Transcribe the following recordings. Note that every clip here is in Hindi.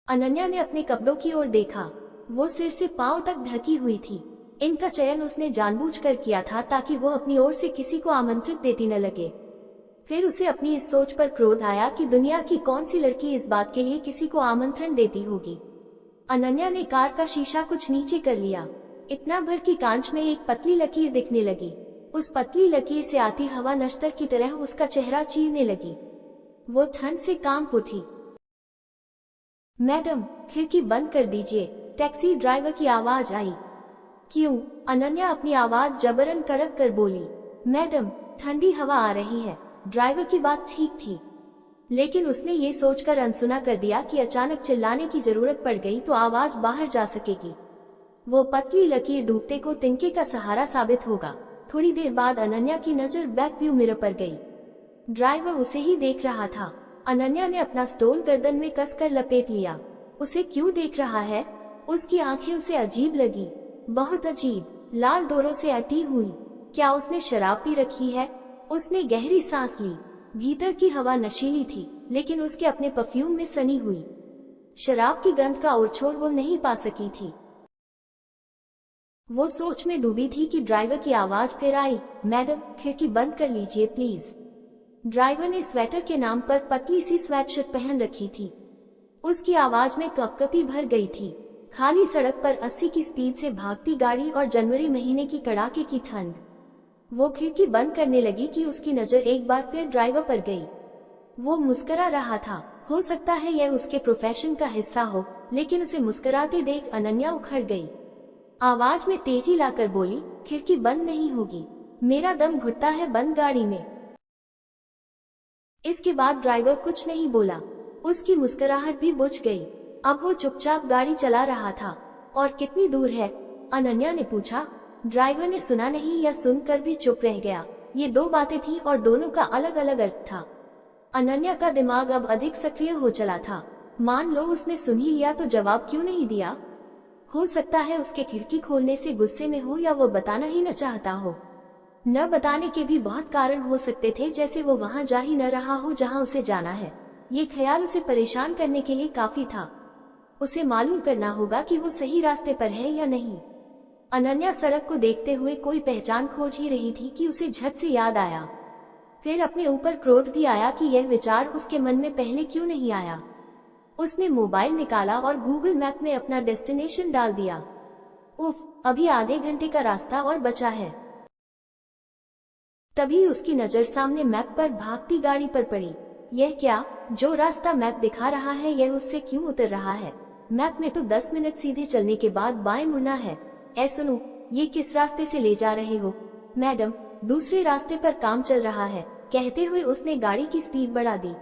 अनन्या ने अपने कपड़ों की ओर देखा। वो सिर से पांव तक ढकी हुई थी। इनका चयन उसने जानबूझकर किया था ताकि वो अपनी ओर से किसी को आमंत्रित देती न लगे। फिर उसे अपनी इस सोच पर क्रोध आया कि दुनिया की कौन सी लड़की इस बात के लिए किसी को आमंत्रण देती होगी। अनन्या ने कार का शीशा कुछ नीचे कर लिया। इतना भर कि कांच में एक पतली लकीर दिखने लगी। उस पतली लकीर से आती हवा नश्तर की तरह उसका चेहरा चीरने लगी। वो ठंड से कांप उठी। मैडम, खिड़की बंद कर दीजिए, टैक्सी ड्राइवर की आवाज आई। क्यों? अनन्या अपनी आवाज जबरन कड़क कर बोली। मैडम, ठंडी हवा आ रही है। ड्राइवर की बात ठीक थी, लेकिन उसने ये सोचकर अनसुना कर दिया कि अचानक चिल्लाने की जरूरत पड़ गई तो आवाज बाहर जा सकेगी। वो पतली लकीर डूबते को तिनके का सहारा साबित होगा। थोड़ी देर बाद अनन्या की नजर बैक व्यू मिरर पर गई। ड्राइवर उसे ही देख रहा था। अनन्या ने अपना स्टोल गर्दन में कसकर लपेट लिया। उसे क्यों देख रहा है? उसकी आंखें उसे अजीब लगी, बहुत अजीब, लाल डोरों से अटी हुई। क्या उसने शराब पी रखी है? उसने गहरी सांस ली। भीतर की हवा नशीली थी, लेकिन उसके अपने परफ्यूम में सनी हुई शराब की गंध का ओरछोर वो नहीं पा सकी थी। वो सोच में डूबी थी कि ड्राइवर की आवाज फिर आई। मैडम, खिड़की बंद कर लीजिए प्लीज। ड्राइवर ने स्वेटर के नाम पर पतली सी स्वेटशर्ट पहन रखी थी। उसकी आवाज में कपकपी भर गई थी। खाली सड़क पर 80 की स्पीड से भागती गाड़ी और जनवरी महीने की कड़ाके की ठंड। वो खिड़की बंद करने लगी कि उसकी नजर एक बार फिर ड्राइवर पर गई। वो मुस्कुरा रहा था। हो सकता है यह उसके प्रोफेशन का हिस्सा हो, लेकिन उसे मुस्कुराते देख अनन्या उखड़ गई। आवाज में तेजी लाकर बोली, खिड़की बंद नहीं होगी, मेरा दम घुटता है बंद गाड़ी में। इसके बाद ड्राइवर कुछ नहीं बोला। उसकी मुस्कुराहट भी बुझ गई। अब वो चुपचाप गाड़ी चला रहा था। और कितनी दूर है? अनन्या ने पूछा। ड्राइवर ने सुना नहीं या सुनकर भी चुप रह गया। ये दो बातें थी और दोनों का अलग अलग अर्थ था। अनन्या का दिमाग अब अधिक सक्रिय हो चला था। मान लो उसने सुन ही लिया तो जवाब क्यों नहीं दिया? हो सकता है उसके खिड़की खोलने से गुस्से में हो, या वो बताना ही न चाहता हो। न बताने के भी बहुत कारण हो सकते थे, जैसे वो वहाँ जा ही न रहा हो जहाँ उसे जाना है। ये ख्याल उसे परेशान करने के लिए काफी था। उसे मालूम करना होगा कि वो सही रास्ते पर है या नहीं। अनन्या सड़क को देखते हुए कोई पहचान खोज ही रही थी कि उसे झट से याद आया। फिर अपने ऊपर क्रोध भी आया कि यह विचार उसके मन में पहले क्यों नहीं आया। उसने मोबाइल निकाला और गूगल मैप में अपना डेस्टिनेशन डाल दिया। उफ, अभी आधे घंटे का रास्ता और बचा है। तभी उसकी नजर सामने मैप पर भागती गाड़ी पर पड़ी। यह क्या? जो रास्ता मैप दिखा रहा है यह उससे क्यों उतर रहा है? मैप में तो 10 मिनट सीधे चलने के बाद बाएं मुड़ना है। ऐ सुनो, ये किस रास्ते से ले जा रहे हो? मैडम, दूसरे रास्ते पर काम चल रहा है, कहते हुए उसने गाड़ी की स्पीड बढ़ा दी।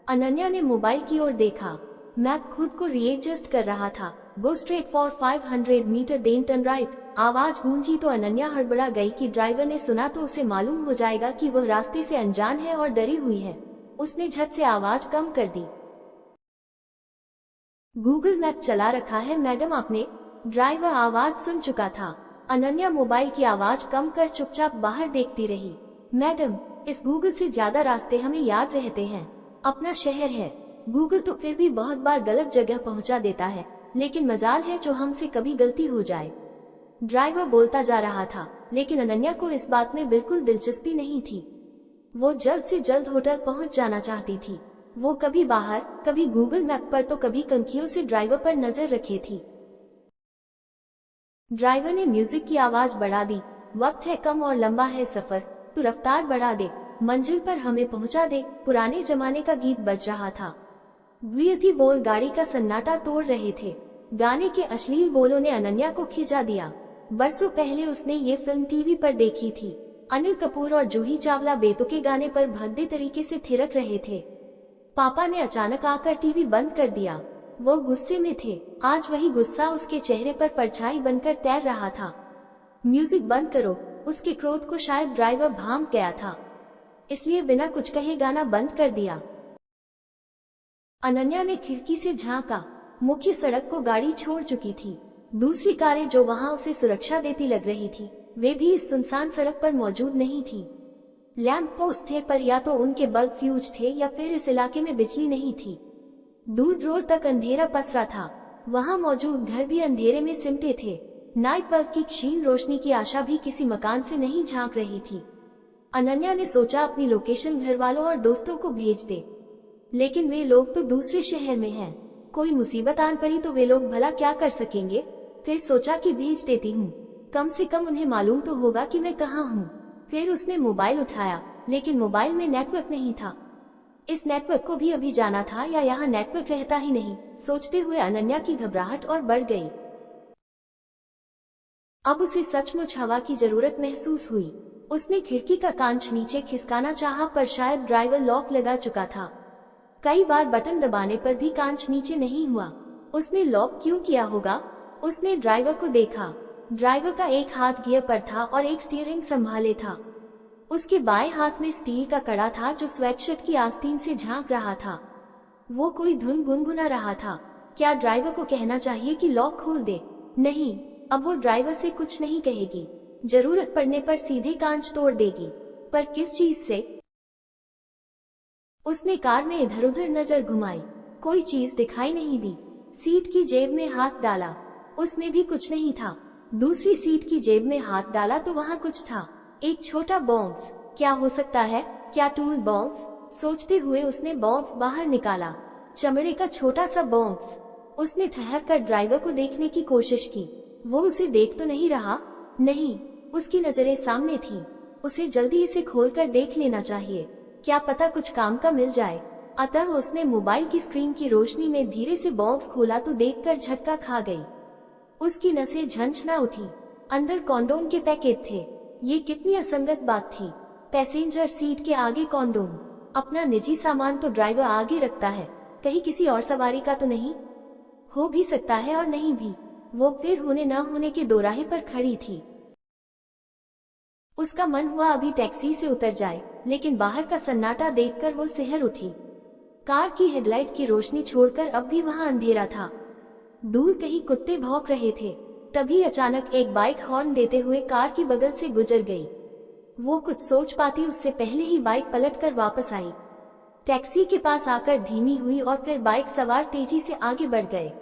अनन्या ने मोबाइल की ओर देखा। मैप खुद को रीएडजस्ट कर रहा था। Go straight for 500 metre then turn right. आवाज गूंजी तो अनन्या हड़बड़ा गई कि ड्राइवर ने सुना तो उसे मालूम हो जाएगा कि वह रास्ते से अनजान है और डरी हुई है। उसने झट से आवाज कम कर दी। गूगल मैप चला रखा है मैडम आपने? ड्राइवर आवाज सुन चुका था। अनन्या मोबाइल की आवाज कम कर चुपचाप बाहर देखती रही। मैडम, इस गूगल से ज्यादा रास्ते हमें याद रहते हैं। अपना शहर है। गूगल तो फिर भी बहुत बार गलत जगह पहुंचा देता है, लेकिन मजाल है जो हमसे कभी गलती हो जाए। ड्राइवर बोलता जा रहा था, लेकिन अनन्या को इस बात में बिल्कुल दिलचस्पी नहीं थी। वो जल्द से जल्द होटल पहुंच जाना चाहती थी। वो कभी बाहर, कभी गूगल मैप पर तो कभी कनखियों से ड्राइवर पर नजर रखे थी। ड्राइवर ने म्यूजिक की आवाज बढ़ा दी। वक्त है कम और लंबा है सफर, तू रफ्तार बढ़ा दे, मंजिल पर हमें पहुंचा दे। पुराने जमाने का गीत बज रहा था। वीरती बोल गाड़ी का सन्नाटा तोड़ रहे थे। गाने के अश्लील बोलों ने अनन्या को खिंचा दिया। बरसों पहले उसने ये फिल्म टीवी पर देखी थी। अनिल कपूर और जूही चावला बेतुके गाने पर भद्दे तरीके से थिरक रहे थे। पापा ने अचानक आकर टीवी बंद कर दिया। वो गुस्से में थे। आज वही गुस्सा उसके चेहरे पर परछाई बनकर तैर रहा था। म्यूजिक बंद करो। उसके क्रोध को शायद ड्राइवर भांप गया था, इसलिए बिना कुछ कहे गाना बंद कर दिया। अनन्या ने खिड़की से झांका। मुख्य सड़क को गाड़ी छोड़ चुकी थी। दूसरी कारें जो वहां उसे सुरक्षा देती लग रही थी, वे भी इस सुनसान सड़क पर मौजूद नहीं थी। लैंप पोस्ट थे, पर या तो उनके बल्ब फ्यूज थे या फिर इस इलाके में बिजली नहीं थी। दूर दूर तक अंधेरा पसरा था। वहां मौजूद घर भी अंधेरे में सिमटे थे। नाइट बल्ब की क्षीण रोशनी की आशा भी किसी मकान से नहीं झांक रही थी। अनन्या ने सोचा अपनी लोकेशन घर वालों और दोस्तों को भेज दे, लेकिन वे लोग तो दूसरे शहर में हैं। कोई मुसीबत आन पड़ी तो वे लोग भला क्या कर सकेंगे। फिर सोचा कि भेज देती हूँ, कम से कम उन्हें मालूम तो होगा कि मैं कहाँ हूँ। फिर उसने मोबाइल उठाया, लेकिन मोबाइल में नेटवर्क नहीं था। इस नेटवर्क को भी अभी जाना था या यहाँ नेटवर्क रहता ही नहीं, सोचते हुए अनन्या की घबराहट और बढ़ गई। अब उसे सचमुच हवा की जरूरत महसूस हुई। उसने खिड़की का कांच नीचे खिसकाना चाहा, पर शायद ड्राइवर लॉक लगा चुका था। कई बार बटन दबाने पर भी कांच नीचे नहीं हुआ। उसने लॉक क्यों किया होगा? उसने ड्राइवर को देखा। ड्राइवर का एक हाथ गियर पर था और एक स्टीयरिंग संभाले था। उसके बाएं हाथ में स्टील का कड़ा था जो स्वेटशर्ट की आस्तीन से झांक रहा था। वो कोई धुन गुनगुना रहा था। क्या ड्राइवर को कहना चाहिए कि लॉक खोल दे? नहीं, अब वो ड्राइवर से कुछ नहीं कहेगी। जरूरत पड़ने पर सीधे कांच तोड़ देगी, पर किस चीज से? उसने कार में इधर उधर नजर घुमाई, कोई चीज दिखाई नहीं दी। सीट की जेब में हाथ डाला, उसमें भी कुछ नहीं था। दूसरी सीट की जेब में हाथ डाला तो वहाँ कुछ था, एक छोटा बॉक्स। क्या हो सकता है? क्या टूल बॉक्स? सोचते हुए उसने बॉक्स बाहर निकाला, चमड़े का छोटा सा बॉक्स। उसने ठहर कर ड्राइवर को देखने की कोशिश की। वो उसे देख तो नहीं रहा? नहीं, उसकी नजरें सामने थी। उसे जल्दी इसे खोलकर देख लेना चाहिए, क्या पता कुछ काम का मिल जाए। अतः उसने मोबाइल की स्क्रीन की रोशनी में धीरे से बॉक्स खोला तो देखकर झटका खा गई। उसकी नसें झंझना उठी। अंदर कॉन्डोम के पैकेट थे। ये कितनी असंगत बात थी। पैसेंजर सीट के आगे कॉन्डोम। अपना निजी सामान तो ड्राइवर आगे रखता है, कहीं किसी और सवारी का तो नहीं? हो भी सकता है और नहीं भी। वो फिर होने न होने के दोराहे पर खड़ी थी। उसका मन हुआ अभी टैक्सी से उतर जाए, लेकिन बाहर का सन्नाटा देखकर वो सिहर उठी। कार की हेडलाइट की रोशनी छोड़कर अब भी वहां अंधेरा था। दूर कहीं कुत्ते भौंक रहे थे। तभी अचानक एक बाइक हॉर्न देते हुए कार की बगल से गुजर गई। वो कुछ सोच पाती उससे पहले ही बाइक पलटकर वापस आई, टैक्सी के पास आकर धीमी हुई और फिर बाइक सवार तेजी से आगे बढ़ गए।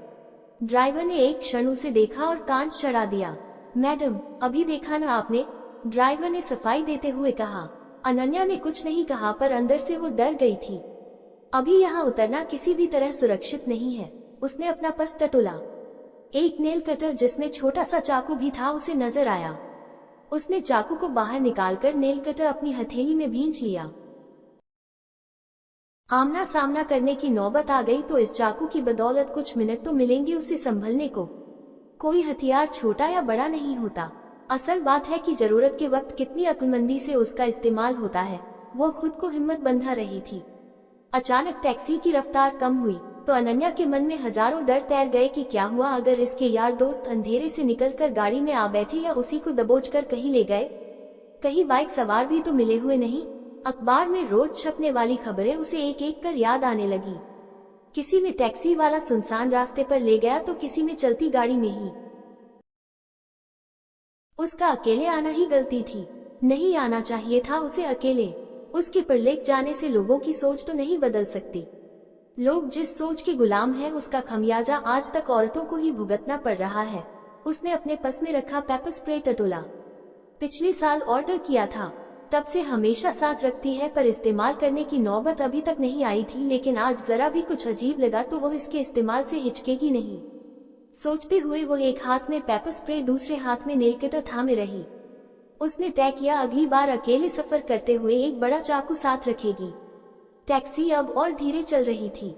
ड्राइवर ने एक क्षण उसे देखा और कांच चढ़ा दिया। मैडम, अभी देखा ना आपने? ड्राइवर ने सफाई देते हुए कहा। अनन्या ने कुछ नहीं कहा, पर अंदर से वो डर गई थी। अभी यहाँ उतरना किसी भी तरह सुरक्षित नहीं है। उसने अपना पर्स टटोला। एक नेल कटर जिसमें छोटा सा चाकू भी था उसे नजर आया। उसने चाकू को बाहर निकालकर नेल कटर अपनी हथेली में भींच लिया। आमना सामना करने की नौबत आ गई तो इस चाकू की बदौलत कुछ मिनट तो मिलेंगे उसे संभलने को। कोई हथियार छोटा या बड़ा नहीं होता, असल बात है कि जरूरत के वक्त कितनी अक्लमंदी से उसका इस्तेमाल होता है। वो खुद को हिम्मत बंधा रही थी। अचानक टैक्सी की रफ्तार कम हुई तो अनन्या के मन में हजारों डर तैर गए कि क्या हुआ अगर इसके यार दोस्त अंधेरे से निकलकर गाड़ी में आ बैठे या उसी को दबोचकर कहीं ले गए। कहीं बाइक सवार भी तो मिले हुए नहीं। अखबार में रोज छपने वाली खबरें उसे एक एक कर याद आने लगी। किसी में टैक्सी वाला सुनसान रास्ते पर ले गया तो किसी में चलती गाड़ी में ही। उसका अकेले आना ही गलती थी, नहीं आना चाहिए था उसे अकेले। उसके परलेख जाने से लोगों की सोच तो नहीं बदल सकती। लोग जिस सोच के गुलाम हैं उसका खमियाजा आज तक औरतों को ही भुगतना पड़ रहा है। उसने अपने पर्स में रखा पेपर स्प्रे टटोला। पिछले साल ऑर्डर किया था, तब से हमेशा साथ रखती है, पर इस्तेमाल करने की नौबत अभी तक नहीं आई थी। लेकिन आज जरा भी कुछ अजीब लगा तो वो इसके इस्तेमाल से हिचकेगी नहीं। सोचते हुए वो एक हाथ में पेपर स्प्रे दूसरे हाथ में नेल कटर थामे रही। उसने तय किया अगली बार अकेले सफर करते हुए एक बड़ा चाकू साथ रखेगी। टैक्सी अब और धीरे चल रही थी।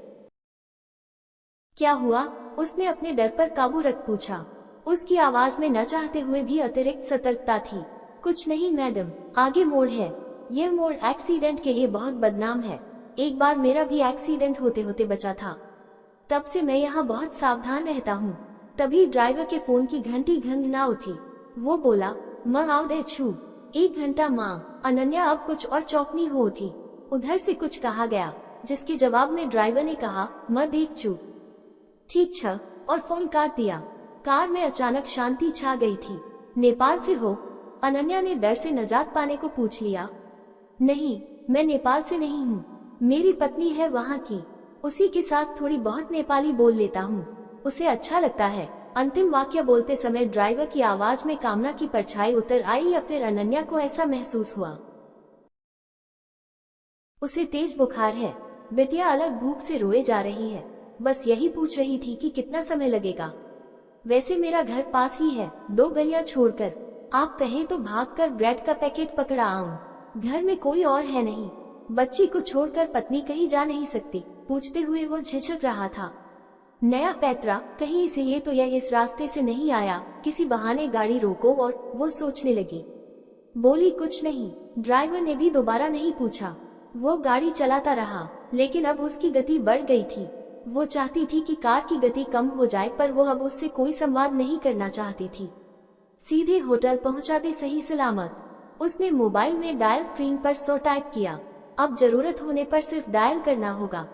क्या हुआ? उसने अपने डर पर काबू रख पूछा। उसकी आवाज में न चाहते हुए भी अतिरिक्त सतर्कता थी। कुछ नहीं मैडम, आगे मोड़ है। यह मोड़ एक्सीडेंट के लिए बहुत बदनाम है। एक बार मेरा भी एक्सीडेंट होते होते बचा था, तब से मैं यहाँ बहुत सावधान रहता हूँ। तभी ड्राइवर के फोन की घंटी घंघना उठी। वो बोला, माँ आओ दे छू। 1 घंटा माँ। अनन्या अब कुछ और चौकनी हो उठी। उधर से कुछ कहा गया, जिसके जवाब में ड्राइवर ने कहा, माँ देख छू। ठीक छ, और फोन काट दिया। कार में अचानक शांति छा गई थी। नेपाल से हो? अनन्या ने डर से निजात पाने को पूछ लिया। नहीं, मैं नेपाल से नहीं हूँ, मेरी पत्नी है वहाँ की। उसी के साथ थोड़ी बहुत नेपाली बोल लेता हूँ, उसे अच्छा लगता है। अंतिम वाक्य बोलते समय ड्राइवर की आवाज में कामना की परछाई उतर आई या फिर अनन्या को ऐसा महसूस हुआ उसे तेज बुखार है। बिटिया अलग भूख से रोए जा रही है, बस यही पूछ रही थी कि कितना समय लगेगा। वैसे मेरा घर पास ही है, 2 गलियां छोड़कर। आप कहें तो भागकर ब्रेड का पैकेट पकड़ा आऊं। घर में कोई और है नहीं। बच्ची को छोड़कर पत्नी कहीं जा नहीं सकती। पूछते हुए वो झिझक रहा था। नया पैतरा, कहीं से ये तो यह इस रास्ते से नहीं आया, किसी बहाने गाड़ी रोको। और वो सोचने लगी। बोली कुछ नहीं। ड्राइवर ने भी दोबारा नहीं पूछा। वो गाड़ी चलाता रहा, लेकिन अब उसकी गति बढ़ गई थी। वो चाहती थी कि कार की गति कम हो जाए, पर वो अब उससे कोई संवाद नहीं करना चाहती थी। सीधे होटल पहुंचा दे सही सलामत। उसने मोबाइल में डायल स्क्रीन पर 100 टाइप किया। अब जरूरत होने पर सिर्फ डायल करना होगा।